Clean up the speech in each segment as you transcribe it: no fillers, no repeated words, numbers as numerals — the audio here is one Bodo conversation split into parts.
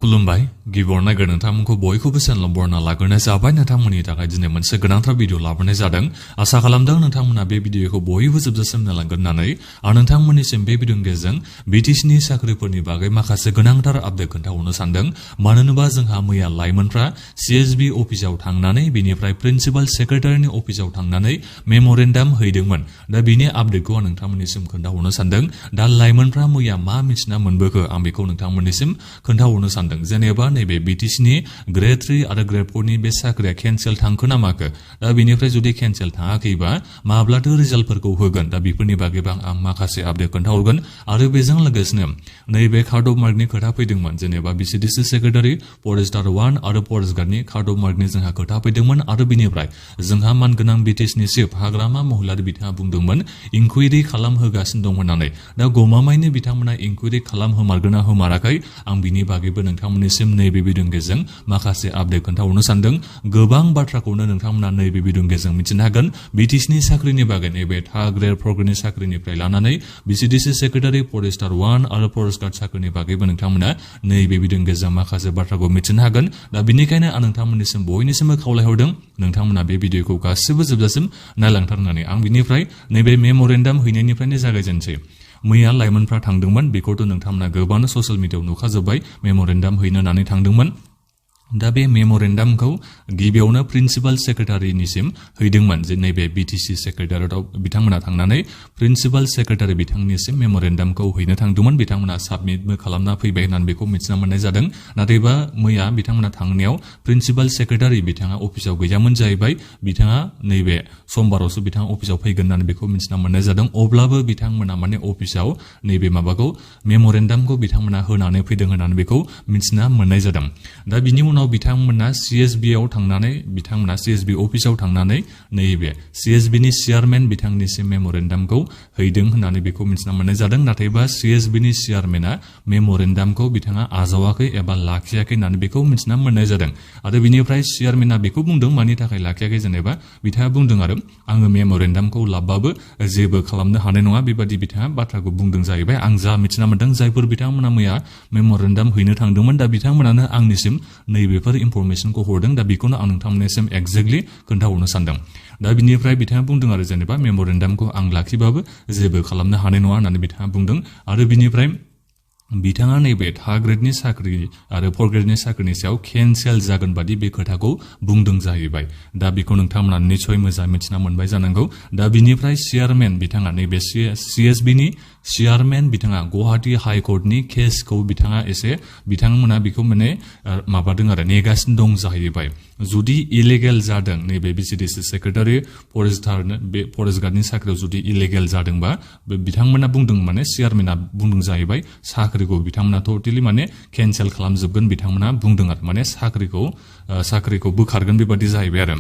खुलुमबाय गिबियाव नायगोर नोंथांमोनखौ बयखौबो चेनेलाव बरना लाग्रोनाय जाबाय नोंथांमोननि थाखाय दिनै मोनसे गोनांथार भिडिअ लाबोनाय जादों आसा खालामदों नोंथांमोना बे भिडिअखौ बयबो जोबजासिम नायलांगोन होननानै आं नोंथांमोननिसिम बे भिडिअनि गेजेरजों बिटिसिनि साख्रिफोरनि बागै माखासे गोनांथार आपडेट खोन्थाहरनो सानदों मानो होनोबा जोंहा मैया लाइमोनफ्रा सिएसबि अफिसाव थांनानै बेनिफ्राय प्रिन्सिपाल सेक्रेटारिनि अफिसाव थांनानै मेम'रेन्डाम हैदोंमोन दा बिनि आपडेटखौ आं नोंथांमोननिसिम खोन्थाहरनो सानदों दा लाइमोनफ्रा मैया मा मिथिना मोनबोखो आं बेखौ नोंथांमोननिसिम खोन्थाहरनो सानदों जेनेबा नैबे बिटिसिनि ग्रेड 3 आरो ग्रेड 4 नि बे साख्रिया केन्सेल थांखो ना माखो दा बेनिफ्राय जुदि केन्सेल थाङाखैबा माब्लाथो रिजाल्टफोरखौ होगोन दा बेफोरनि बागैबो आं माखासे आपडेट खोन्थाहरगोन आरो बेजों लोगोसेनो नैबे कार्ड अफ मार्कनि खोथा फैदोंमोन जेनेबा बिसिडिसि सेक्रेटारि फरेस्टार 1 आरो फरेस्ट गार्डनि कार्ड अफ मार्कनि जोंहा खोथा फैदोंमोन आरो बेनिफ्राय जोंहा मानगोनां बिटिसिनि चिफ हाग्रामा महिलारि बिथाङा बुंदोंमोन इनकुवेरि खालामहोगासिनो दं होननानै दा गमामायैनो बिथांमोना इनकुवेरि खालामहोमारगोन ना होमाराखै आं बिनि बागैबो नोंथांमोननिसिम नैबे भिडिअनि गेजेरजों माखासे आपडेट खोन्थाहरनो सानदों गोबां बाथ्राखौनो नोंथांमोना नैबे भिडिअनि गेजेरजों मिथिनो हागोन बिटिसिनि साख्रिनि बागै नैबे थार्ड ग्रेड 4 ग्रेडनि साख्रिनिफ्राय लानानै बिसिडिसि सेक्रेटारि फरेस्टार 1 आरो फरेस्ट गार्ड साख्रिनि बागैबो नोंथांमोना नैबे भिडिअनि गेजेरजों माखासे बाथ्राखौ मिथिनो हागोन दा बेनिखायनो आं नोंथांमोननिसिम बयनिसिमबो खावलायहरदों नोंथांमोना बे भिडिअखौ गासिबो जोबजासिम नायलांथारनानै आं बिनिफ्राय नैबे मेम'रेन्डाम हैनायनिफ्रायनो जागायजेनसै मैया लाइमोनफ्रा थांदोंमोन बेखौथ' नोंथांमोना गोबांनो ससियेल मिडियायाव नुखाजोब्बाय मेम'रेन्डाम हैनो होननानै थांदोंमोन दा बे मेम'रेन्डामखौ गिबियावनो प्रिन्सिपाल सेक्रेटारिनिसिम हैदोंमोन जे नैबे बिटिसि सेक्रेटारियाव बिथांमोना थांनानै प्रिन्सिपाल सेक्रेटारि बिथांनिसिम मेम'रेन्डामखौ हैनो थांदोंमोन बिथांमोना साबमिटबो खालामना फैबाय होननानै बेखौ मिथिना मोननाय जादों नाथायबा मैया बिथांमोना थांनायाव प्रिन्सिपाल सेक्रेटारि बिथाङा अफिसाव गैयामोन जाहैबाय बिथाङा नैबे समबारावसो बिथाङा अफिसाव फैगोन होननानै बेखौ मिथिना मोननाय जादों अब्लाबो बिथांमोना माने अफिसाव नैबे माबाखौ मेम'रेन्डामखौ बिथांमोना होनानै फैदों होननानै बेखौ मिथिना मोननाय जादों दा बिनि उनाव बिथांमोना सिएसबिआव थांनानै बिथांमोना सिएसबि अफिसाव थांनानै नैबे सिएसबिनि चेयारमेन बिथांनिसिम मेम'रेन्डामखौ हैदों होननानै बेखौ मिथिना मोननाय जादों नाथायबा सिएसबिनि चेयारमेना मेम'रेन्डामखौ बिथाङा आजावाखै एबा लाखियाखै होननानै बेखौ मिथिना मोननाय जादों आरो बिनिफ्राय चेयारमेना बेखौ बुंदों मानि थाखाय लाखियाखै जेनेबा बिथाङा बुंदों आरो आङो मेम'रेन्डामखौ लाबबाबो जेबो खालामनो हानाय नङा बेबादि बिथाङा बाथ्राखौ बुंदों जाहैबाय आं जा मिथिना मोनदों जायफोर बिथांमोना मैया मेम'रेन्डाम हैनो थांदोंमोन दा बिथांमोनानो आंनिसिम नैबेफोर इनफरमेसनखौ हरदों दा बेखौनो आं नोंथांमोननिसिम एक्जेक्टलि खोन्थाहरनो सानदों दा बिनिफ्राय बिथाङा बुंदों आरो जेनेबा मेम'रेन्डामखौ आं लाखिबाबो जेबो खालामनो हानाय नङा होननानै बिथाङा बुंदों आरो बिनिफ्राय बिथाङा नैबे थार्ड ग्रेडनि साख्रि आरो फर्थ ग्रेडनि साख्रिनि सायाव केन्सेल जागोन बादि बे खोथाखौ बुंदों जाहैबाय दा बेखौ नोंथांमोना निसय मोजां मिथिना मोनबाय जानांगौ दा बिनिफ्राय चेयारमेन बिथाङा नैबे सिएसबिनि चेयारमेन बिथाङा गुवाहाटी हाइकर्टनि केसखौ बिथाङा एसे बिथांमोना बेखौ माने माबादों आरो नेगासिनो दं जाहैबाय जुदि इलिगेल जादों नैबे बिसिडिसि सेक्रेटारि फरेस्टारनो बे फरेस्ट गार्डनि साख्रियाव जुदि इलिगेल जादोंबा बिथांमोना बुंदों माने चेयारमेना बुंदों जाहैबाय साख्रिखौ बिथांमोना टटेलि माने केन्सेल खालामजोबगोन बिथांमोना बुंदों आरो माने साख्रिखौ बोखारगोन बेबादि जाहैबाय आरो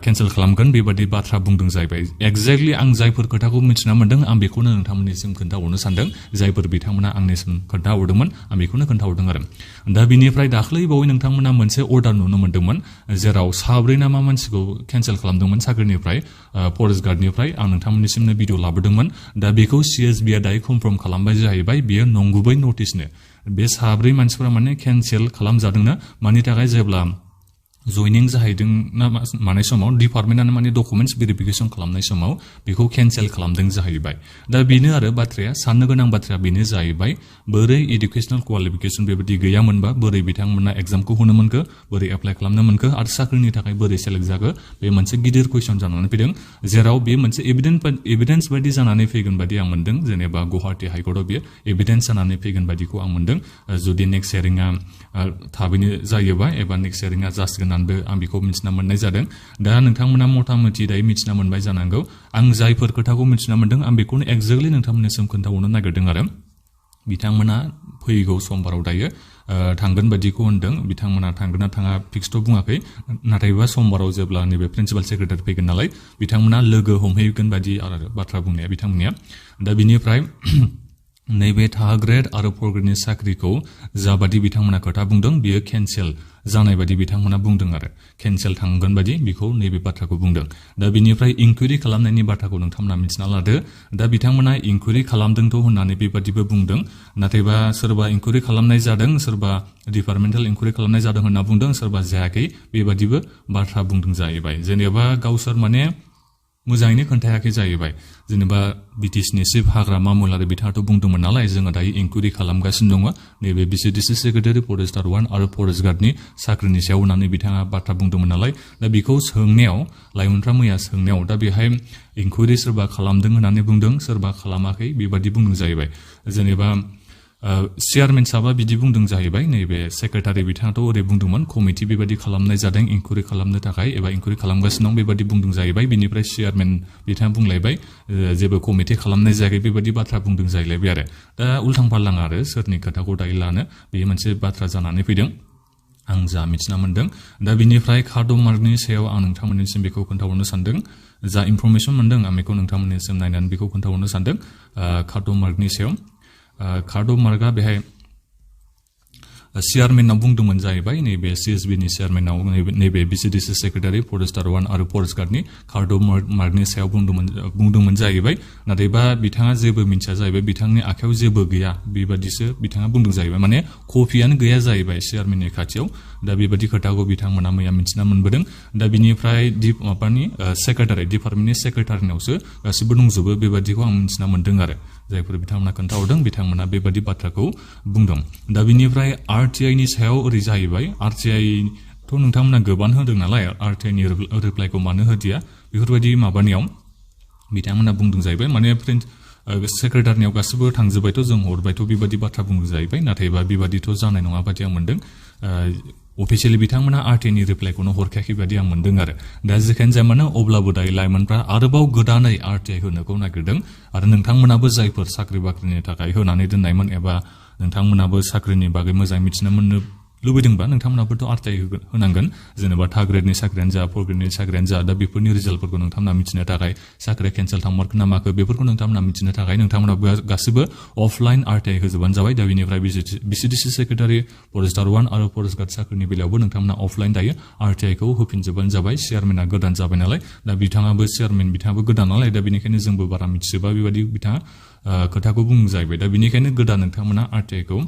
केन्सेल खालामगोन बेबादि बाथ्रा बुंदों जाहैबाय एक्जेक्टलि आं जायफोर खोथाखौ मिथिना मोनदों आं बेखौनो नोंथांमोननिसिम खोन्थाहरनो सानदों जायफोर बिथांमोना आंनिसिम खोन्थाहरदोंमोन आं बेखौनो खोन्थाहरदों आरो दा बिनिफ्राय दाख्लै बावै नोंथांमोना मोनसे अर्डार नुनो मोन्दोंमोन जेराव साब्रै नामा मानसिखौ केन्सेल खालामदोंमोन साख्रिनिफ्राय फरेस्ट गार्डनिफ्राय आं नोंथांमोननिसिमनो भिडिअ लाबोदोंमोन दा बेखौ सिएसबिआ दायो कनफार्म खालामबाय जाहैबाय बेयो नंगुबै नटिसनो बे साब्रै मानसिफोरा माने केन्सेल खालामजादोंना मानि थाखाय जेब्ला जयनिं जाहैदों ना मानाय समाव डिपार्टमेन्टआनो माने डकुमेन्टस भेरिफिकेसन खालामनाय समाव बेखौ केन्सेल खालामदों जाहैबाय दा बेनो आरो बाथ्राया साननो गोनां बाथ्राया बेनो जाहैबाय बोरै इडुकेसनेल क्वालिफिकेसन बेबायदि गैयामोनबा बोरै बिथांमोना एग्जामखौ होनो मोनखो बोरै एप्लाइ खालामनो मोनखो आरो साख्रिनि थाखाय बोरै सेलेक्ट जाखो बे मोनसे गिदिर कुइसन जानानै फैदों जेराव बे मोनसे एभिडेन्स बायदि जानानै फैगोन बायदि आं मोनदों जेनेबा गुवाहाटी हाइकर्टआव बेयो एभिडेन्स जानानै फैगोन बायदिखौ आं मोनदों जुदि नेक्स्ट हियारिंआ थाबैनो जायोबा एबा नेक्स्ट हियारिंआ जासिगोन आं बेखौ मिथिना मोननाय जादों दा नोंथांमोना मथा मथि दायो मिथिना मोनबाय जानांगौ आं जायफोर खोथाखौ मिथिना मोनदों आं बेखौनो एक्जेक्टलि नोंथांमोननिसिम खोन्थाहरनो नागिरदों आरो बिथांमोना फैगौ समबाराव दायो थांगोन बायदिखौ होनदों बिथांमोना थांगोन ना थाङा फिक्सथ' बुङाखै नाथायबा समबाराव जेब्ला नैबे प्रिन्सिपाल सेक्रेटारि फैगोन नालाय बिथांमोना लोगो हमहैगोन बायदि आरो बाथ्रा बुंनाया बिथांमोननिया दा बिनिफ्राय नैबे थार्ड ग्रेड आरो फर्थ ग्रेडनि साख्रिखौ जाबादि बिथांमोना खोथा बुंदों बियो केन्सेल जानाय बादि बिथांमोना बुंदों आरो केन्सेल थांगोन बादि बेखौ नैबे बाथ्राखौ बुंदों दा बिनिफ्राय इंकुइरि खालामनायनि बाथ्राखौ नोंथांमोना मिथिना लादो दा बिथांमोना इंकुइरि खालामदोंथ' होननानै बेबादिबो बुंदों नाथायबा सोरबा इंकुइरि खालामनाय जादों सोरबा डिपार्टमेन्टेल इंकुइरि खालामनाय जादों होनना बुंदों सोरबा जायाखै बेबादिबो बाथ्रा बुंदों जाहैबाय जेनेबा गावसोर माने मोजाङैनो खोन्थायाखै जाहैबाय जेनेबा बिटिसिनि चिफ हाग्रा मामुलारि बिथाङाथ' बुंदोंमोन नालाय जोङो दायो इंकुइरि खालामगासिनो दङ नैबे बिसिडिसि सेक्रेटारि फरेस्टार 1 आरो फरेस्ट गार्डनि साख्रिनि सायाव होननानै बिथाङा बाथ्रा बुंदोंमोन नालाय दा बेखौ सोंनायाव लाइमोनफ्रा मैया सोंनायाव दा बेहाय इंकुइरि सोरबा खालामदों होननानै बुंदों सोरबा खालामाखै बेबादि बुंदों जाहैबाय जेनेबा चेयारमेन साबा बिदि बुंदों जाहैबाय नैबे सेक्रेटारि बिथाङाथ' ओरै बुंदोंमोन कमिटि बेबादि खालामनाय जादों इंकुइरि खालामनो थाखाय एबा इंकुइरि खालामगासिनो दं बेबादि बुंदों जाहैबाय बिनिफ्राय चेयारमेन बिथाङा बुंलायबाय जेबो कमिटि खालामनाय जायाखै बेबादि बाथ्रा बुंदों जाहैलायबाय आरो दा उल्थां फाल्थां आरो सोरनि खोथाखौ दायो लानो बेयो मोनसे बाथ्रा जानानै फैदों आं जा मिथिना मोन्दों दा बिनिफ्राय कार्ड मार्कनि सायाव आं नोंथांमोननिसिम बेखौ खोन्थाहरनो सानदों जा इनफरमेसन मोन्दों आं बेखौ नोंथांमोननिसिम नायनानै बेखौ खोन्थाहरनो सानदों कार्ड मार्कनि सायाव कार्ड मार्कआ बेहाय चेयारमेनाव बुंदोंमोन जाहैबाय नैबे सिएसबिनि चेयारमेनाव नैबे बिसिडिसि सेक्रेटारि फरेस्टार 1 आरो फरेस्ट गार्डनि कार्ड मार्कनि सायाव बुंदोंमोन जाहैबाय नाथायबा बिथाङा जेबो मिन्थिया जाहैबाय बिथांनि आखायाव जेबो गैया बेबादिसो बिथाङा बुंदों जाहैबाय माने कपियानो गैया जाहैबाय चेयारमेननि खाथियाव दा बेबादि खोथाखौ बिथांमोना मैया मिन्थिना मोनबोदों दा बिनिफ्राय माबानि सेक्रेटारि डिपार्टमेन्टनि सेक्रेटारिनावसो गासिबो दंजोबो बेबादिखौ आं मिन्थिना मोन्दों आरो जायफोर बिथांमोना खोन्थाहरदों बिथांमोना बेबादि बाथ्राखौ बुंदों दा बिनिफ्राय आरटिआइनि सायाव ओरै जाहैबाय आरटिआइथ' नोंथांमोना गोबां होदों नालाय आरटिआइनि रिप्लाइखौ मानो होदिया बेफोरबायदि माबानायाव बिथांमोना बुंदों जाहैबाय माने सेक्रेटारिनियाव गासिबो थांजोब्बायथ' जों हरबायथ' बेबादि बाथ्रा बुंदों जाहैबाय नाथायबा बेबादिथ' जानाय नङा बादि आं मोन्दों अफिसियेलि बिथांमोना आरटिआइनि रिप्लाइखौनो हरखायाखै बादि आं मोन्दों आरो दा जेखायनो जाया मानो अब्लाबो दायो लाइमोनफ्रा आरोबाव गोदानै आरटिआइ होनोखौ नागिरदों आरो नोंथांमोनाबो जायफोर साख्रि बाख्रिनि थाखाय होनानै दोननायमोन एबा नोंथांमोनाबो साख्रिनि बागै मोजाङै मिथिनो मोननो लुबैदोंबा नोंथांमोनाबोथ' आरटिआइ होनांगोन जेनेबा थार्ड ग्रेडनि साख्रियानो जा फर्थ ग्रेडनि साख्रियानो जा दा बेफोरनि रिजाल्टफोरखौ नोंथांमोना मिथिनो थाखाय साख्रिया केन्सेल थांमारखो ना माखो बेफोरखौ नोंथांमोना मिथिनो थाखाय नोंथांमोनाबो गासिबो अफलाइन आरटिआइ होजोबानो जाबाय दा बेनिफ्राय बिसिडिसि सेक्रेटारि फरेस्टार 1 आरो फरेस्ट गार्ड साख्रिनि बेलायावबो नोंथांमोना अफलाइन दायो आरटिआइखौ होफिनजोबानो जाबाय चेयारमेना गोदान जाबाय नालाय दा बिथाङाबो चेयारमेन बिथाङाबो गोदान नालाय दा बेनिखायनो जोंबो बारा मिथिजोबा बेबायदि बिथाङा खोथाखौ बुंनो जाहैबाय दा बेनिखायनो गोदान नोंथांमोना आरटिआइखौ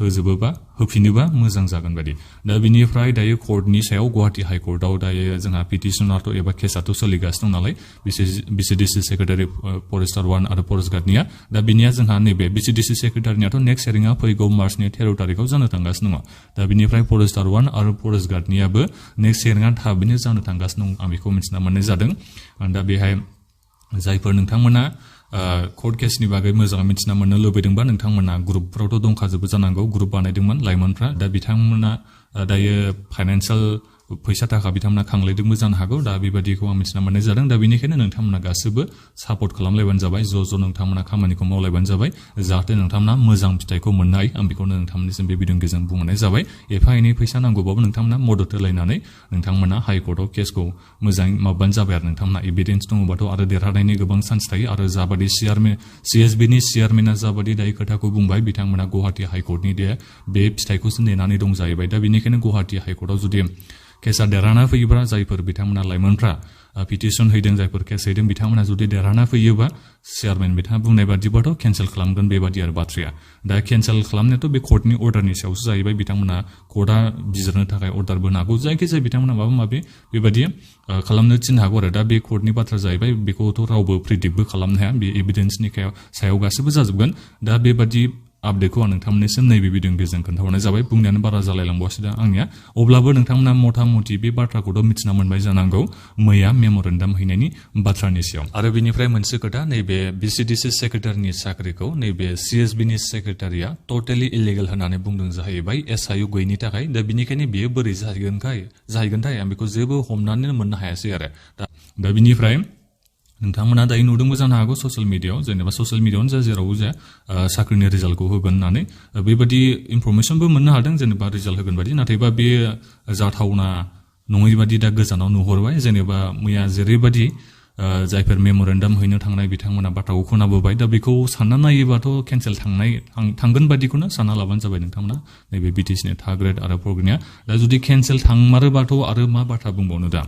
होजोबोबा होफिनोबा मोजां जागोन बादि दा बिनिफ्राय दायो कर्टनि सायाव गुवाहाटी हाइकर्टआव दायो जोंहा पिटिसनाथ' एबा केसआथ' सोलिगासिनो दं नालाय बिसिडिसि सेक्रेटारि फरेस्टार 1 आरो फरेस्ट गार्डनिया दा बिनिया जोंहा नैबे बिसिडिसि सेक्रेटारिनियाथ' नेक्स्ट हियरिंआ फैगौ मार्चनि 13 तारिखआव जानो थांगासिनो दङ दा बिनिफ्राय फरेस्टार 1 आरो फरेस्ट गार्डनियाबो नेक्स्ट हियरिंआ थाबैनो जानो थांगासिनो दं आं बेखौ मिथिना मोननाय जादों दा बेहाय जायफोर नोंथांमोना कर्ट केसनि बागै मोजाङै मिथिना मोननो लुबैदोंबा नोंथांमोना ग्रुपफोरावथ' दंखाजोबो जानांगौ ग्रुप बानायदोंमोन लाइमोनफ्रा दा बिथांमोना दायो फाइनान्सियेल फैसा थाखा बिथांमोना खांलायदोंबो जानो हागौ दा बेबायदिखौ आं मिथिना मोननाय जादों दा बेनिखायनो नोंथांमोना गासिबो सापर्ट खालामलायबानो जाबाय ज' नोंथांमोना खामानिखौ मावलायबानो जाबाय जाहाथे नोंथांमोना मोजां फिथाइखौ मोननो हायो आं बेखौनो नोंथांमोननिसिम बे भिडिअनि गेजेरजों बुंनाय जाबाय एफा एनै फैसा नांगौबाबो नोंथांमोना मदद होलायनानै नोंथांमोना हाइकर्टआव केसखौ मोजाङै माबानो जाबाय आरो नोंथांमोना एभिडेन्स दङबाथ' आरो देरहानायनि गोबां चान्स थायो आरो जाबादि सिएसबिनि चेयारमेना जाबादि दायो खोथाखौ बुंबाय बिथांमोना गुवाहाटी हाइकर्टनि बे फिथाइखौसो नेनानै दं जाहैबाय दा बेनिखायनो गुवाहाटी हाइकर्टआव जुदि केसआ देरहाना फैयोब्ला जायफोर बिथांमोना लाइमोनफ्रा पिटिसन हैदों जायफोर केस हैदों बिथांमोना जुदि देरहाना फैयोबा चेयारमेन बिथाङा बुंनाय बादिबाथ' केन्सेल खालामगोन बेबादि आरो बाथ्राया दा केन्सेल खालामनायाथ' बे कर्टनि अर्डारनि सायावसो जाहैबाय बिथांमोना कर्टआ बिजिरनो थाखाय अर्डारबो होनो हागौ जायखिजाया बिथांमोना माबा माबि बेबादि खालामनो थिननो हागौ आरो दा बे कर्टनि बाथ्रा जाहैबाय बेखौथ' रावबो प्रिडिक्टबो खालामनो हाया बे एभिडेन्सनि सायाव गासैबो जाजोबगोन दा बेबादि आपडेटखौ आं नोंथांमोननिसिम नैबे भिडिअनि गेजेरजों खोन्थाहरनाय जाबाय बुंनायानो बारा जालायलांबावसै दा आंनिया अब्लाबो नोंथांमोना मथा मथि बे बाथ्राखौथ' मिथिना मोनबाय जानांगौ मैया मेम'रेन्डाम हैनायनि बाथ्रानि सायाव आरो बेनिफ्राय मोनसे खोथा नैबे बिसिडिसि सेक्रेटारिनि साख्रिखौ नैबे सिएसबिनि सेक्रेटारिया टटेलि इलिगेल होननानै बुंदों जाहैबाय एसआइउ गैयिनि थाखाय दा बेनिखायनो बियो बोरै जाहैगोनथाय आं बेखौ जेबो हमनानै मोननो हायासै आरो दा बिनिफ्राय नोंथांमोना दायो नुदोंबो जानो हागौ ससियेल मिडियाआव जेनेबा ससियेल मिडियाआवनो जा जेरावबो जा साख्रिनि रिजाल्टखौ होगोन होननानै बेबादि इनफरमेसनबो मोननो हादों जेनेबा रिजाल्ट होगोन बादि नाथायबा बे जाथावना नङै बादि दा गोजानाव नुहरबाय जेनेबा मैया जेरैबादि जायफोर मेम'रेन्डाम हैनो थांनाय बिथांमोना बाथ्राखौ खोनाबोबाय दा बेखौ सानना नायोबाथ' केन्सेल थांगोन बायदिखौनो सानना लाबानो जाबाय नोंथांमोना नैबे बिटिसिनि थार्ड ग्रेड आरो फर्थ ग्रेडनिया दा जुदि केन्सेल थांमारोबाथ' आरो मा बाथ्रा बुंबावनो दा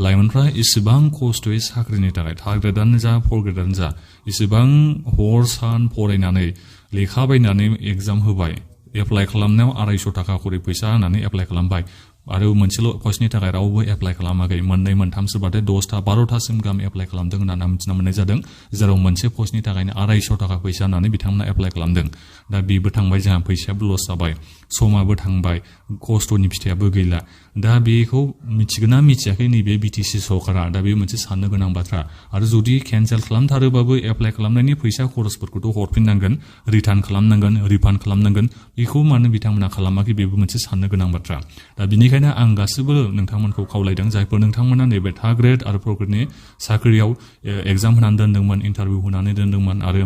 लाइमोनफ्रा इसेबां खस्थ'यै साख्रिनि थाखाय थार्ड ग्रेडानो जा फर्थ ग्रेडानो जा इसेबां हर सान फरायनानै लेखा बायनानै एग्जाम होबाय एप्लाइ खालामनायाव 250 थाखा खरि फैसा होनानै एप्लाइ खालामबाय आरो मोनसेल' पस्टनि थाखाय रावबो एप्लाइ खालामाखै 2 3 सोरबाथाय 10टा 12टासिम गाहाम एप्लाइ खालामदों होननानै मिथिना मोननाय जादों जेराव मोनसे पस्टनि थाखायनो 250 थाखा फैसा होनानै बिथांमोना एप्लाइ खालामदों दा बेबो थांबाय जोंहा फैसायाबो लस जाबाय समाबो थांबाय खस्थ'नि फिथाइयाबो गैला दा बेखौ मिथिगोना मिथियाखै नैबे बिटिसि सरकारा दा बे मोनसे साननो गोनां बाथ्रा आरो जुदि केन्सेल खालामथारोबाबो एप्लाइ खालामनायनि फैसा खरसफोरखौथ' हरफिननांगोन रिटार्न खालामनांगोन रिफान्ड खालामनांगोन बेखौ मानो बिथांमोना खालामाखै बेबो मोनसे साननो गोनां बाथ्रा दा बेनिखायनो आं गासिबो नोंथांमोनखौ खावलायदों जायफोर नोंथांमोना नैबे थार्ड ग्रेड आरो फर्थ ग्रेडनि साख्रियाव एग्जाम होनानै दोनदोंमोन इन्टारभिउ होनानै दोनदोंमोन आरो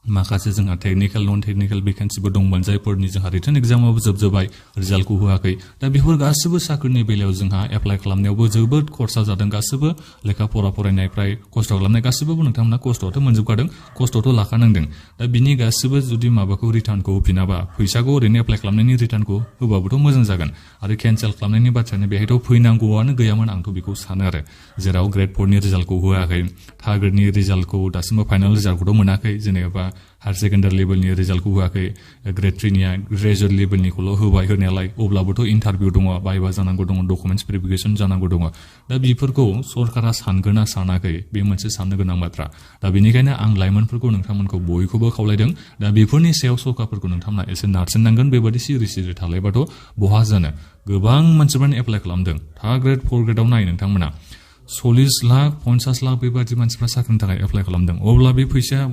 माखासे जोंहा टेकनिकेल नन टेकनिकेल भेकेन्सिबो दंमोन जायफोरनि जोंहा रिटेन एग्जामाबो जोबजोबाय रिजाल्टखौ होआखै दा बेफोर गासिबो साख्रिनि बेलायाव जोंहा एप्लाइ खालामनायावबो जोबोद खरसा जादों गासिबो लेखा फरा फरायनायफ्राय खस्थ' खालामनाय गासिबो नोंथांमोना खस्थ'आथ' मोनजोबखादों खस्थ'थ' लाखानांदों दा बिनि गासिबो जुदि माबाखौ रिटार्नखौ होफिनाबा फैसाखौ ओरैनो एप्लाइ खालामनायनि रिटार्नखौ होबाबोथ' मोजां जागोन आरो केन्सेल खालामनायनि बाथ्रायानो बेहायथ' फैनांगौआनो गैयामोन आंथ' बेखौ सानो आरो जेराव ग्रेड 4नि रिजाल्टखौ होआखै थार्ड ग्रेडनि रिजाल्टखौ दासिमबो फाइनाल रिजाल्टखौथ' मोनाखै जेनेबा हायर सेकेन्डारि लेभेलनि रिजाल्टखौ होआखै ग्रेड 3निया ग्रेजुवेट लेभेलनिखौल' होबाय होनायालाय अब्लाबोथ' इन्टारभिउ दङ भाइभा जानांगौ दङ डकुमेन्टस भेरिफिकेसन जानांगौ दङ दा बेफोरखौ सरकारा सानगोना सानाखै बे मोनसे साननो गोनां बाथ्रा दा बेनिखायनो आं लाइमोनफोरखौ नोंथांमोनखौ बयखौबो खावलायदों दा बेफोरनि सायाव सरकारफोरखौ नोंथांमोना एसे नारसिननांगोन बेबादि सिरि सिरि थालायबाथ' बहा जानो गोबां मानसिफ्रानो एप्लाइ खालामदों थार्ड ग्रेड फर्थ ग्रेडआव नाय नोंथांमोना 40 लाख 50 लाख बेबादि मानसिफ्रा साख्रिनि थाखाय एप्लाइ खालामदों अब्ला बे फैसाया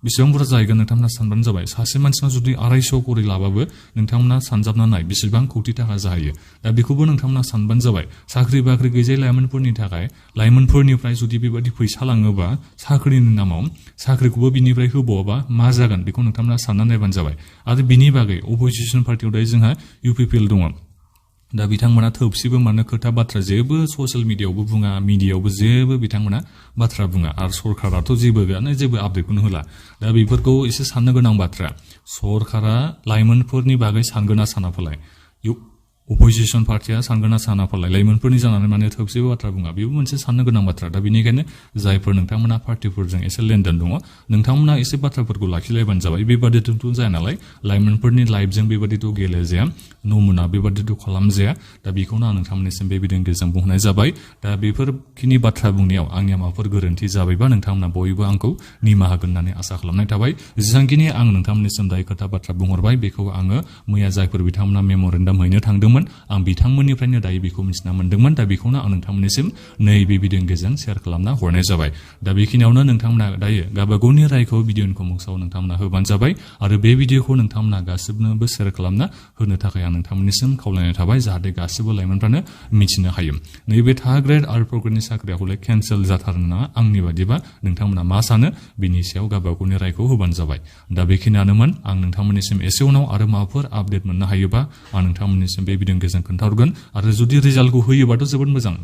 बेसेबां बुरजा जाहैगोन नोंथांमोना सानबानो जाबाय सासे मानसिनाव जुदि 250 करि लाबाबो नोंथांमोना सानजाबना नाय बेसेबां कौटि थाखा जाहैयो दा बेखौबो नोंथांमोना सानबानो जाबाय साख्रि बाख्रि गैजायै लाइमोनफोरनि थाखाय लाइमोनफोरनिफ्राय जुदि बेबादि फैसा लाङोबा साख्रिनि नामाव साख्रिखौबो बिनिफ्राय होबावाबा मा जागोन बेखौ नोंथांमोना सानना नायबानो जाबाय आरो बिनि बागै अपोजिसन पार्टियाव दायो जोंहा UPPL दङ दा बिथांमोना थोबसेबो मानो खोथा बाथ्रा जेबो ससियेल मिडियायावबो बुङा मिडियायावबो जेबो बिथांमोना बाथ्रा बुङा आरो सरकाराथ' जेबो आपडेटखौनो होला दा बेफोरखौ एसे साननो गोनां बाथ्रा सरकारा लाइमोनफोरनि बागै सानगोना सानाफालाय अपोजिसन पार्टिया सानगोना सानाफालाय लाइमोनफोरनि जानानै माने थोबसेबो बाथ्रा बुङा बेबो मोनसे साननो गोनां बाथ्रा दा बेनिखायनो जायफोर नोंथांमोना पार्टिफोरजों एसे लेनदेन दङ नोंथांमोना एसे बाथ्राफोरखौ लाखिलायबानो जाबाय बेबादिथ' जाया नालाय लाइमोनफोरनि लाइफजों बेबादिथ' गेलेजाया नमुना बेबादिथ' खालामजाया दा बेखौनो आं नोंथांमोननिसिम बे भिडिअनि गेजेरजों बुंनाय जाबाय दा बेफोरखिनि बाथ्रा बुंनायाव आंनिया माबाफोर गोरोन्थि जाबायबा नोंथांमोना बयबो आंखौ निमाहा होगोन होननानै आसा खालामनाय थाबाय जेसांखिनि आं नोंथांमोननिसिम दायो खोथा बाथ्रा बुंहरबाय बेखौ आङो मैया जायफोर बिथांमोना मेम'रेन्डाम हैनो थांदोंमोन आं बिथांमोननिफ्रायनो दायो बेखौ मिथिना मोनदोंमोन दा बेखौनो आं नोंथांमोननिसिम नैबे भिडिअनि गेजेरजों शेयार खालामना हरनाय जाबाय दा बेखिनियावनो नोंथांमोना दायो गावबागावनि रायखौ भिडिअनि कमेन्ट्सआव नोंथांमोना होबानो जाबाय आरो बे भिडिअखौ नोंथांमोना गासिबनोबो शेयार खालामना होनो थाखाय आं नोंथांमोननिसिम खावलायनाय थाबाय जाहाथे गासिबो लाइमोनफ्रानो मिथिनो हायो नैबे थार्ड ग्रेड आरो फर्थ ग्रेडनि साख्रिया हले केन्सेल जाथारनो नाङा आंनि बादिबा नोंथांमोना मा सानो बिनि सायाव गावबागावनि रायखौ होबानो जाबाय दा बेखिनियानोमोन आं नोंथांमोननिसिम एसे उनाव आरो माबाफोर आपडेट मोननो हायोबा आं नोंथांमोननिसिम बे भिडिअनि गेजेरजों खोन्थाहरगोन आरो जुदि रिजाल्टखौ होयोबाथ' जोबोद मोजां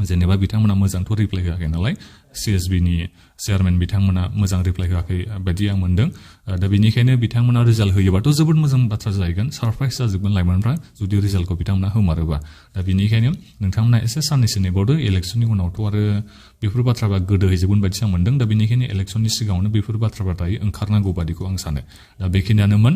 जेनेबा बिथांमोना मोजांथ' रिप्लाइ होआखै नालाय CSBनि चेयारमेन बिथांमोना मोजां रिप्लाइ होआखै बायदि आं मोनदों दा बेनिखायनो बिथांमोना रिजाल्ट होयोबाथ' जोबोद मोजां बाथ्रा जाहैगोन सारप्राइज जाजोबगोन लाइमोनफ्रा जुदि रिजाल्टखौ बिथांमोना होमारोबा दा बेनिखायनो नोंथांमोना एसे साननैसो नेबावदो इलेक्सननि उनावथ' आरो बेफोर बाथ्राफ्रा गोदोहैजोबगोन बायदि आं मोनदों दा बेनिखायनो इलेक्सननि सिगाङावनो बेफोर बाथ्राफ्रा दायो ओंखारनांगौ बादिखौ आं सानो दा बेखिनियानोमोन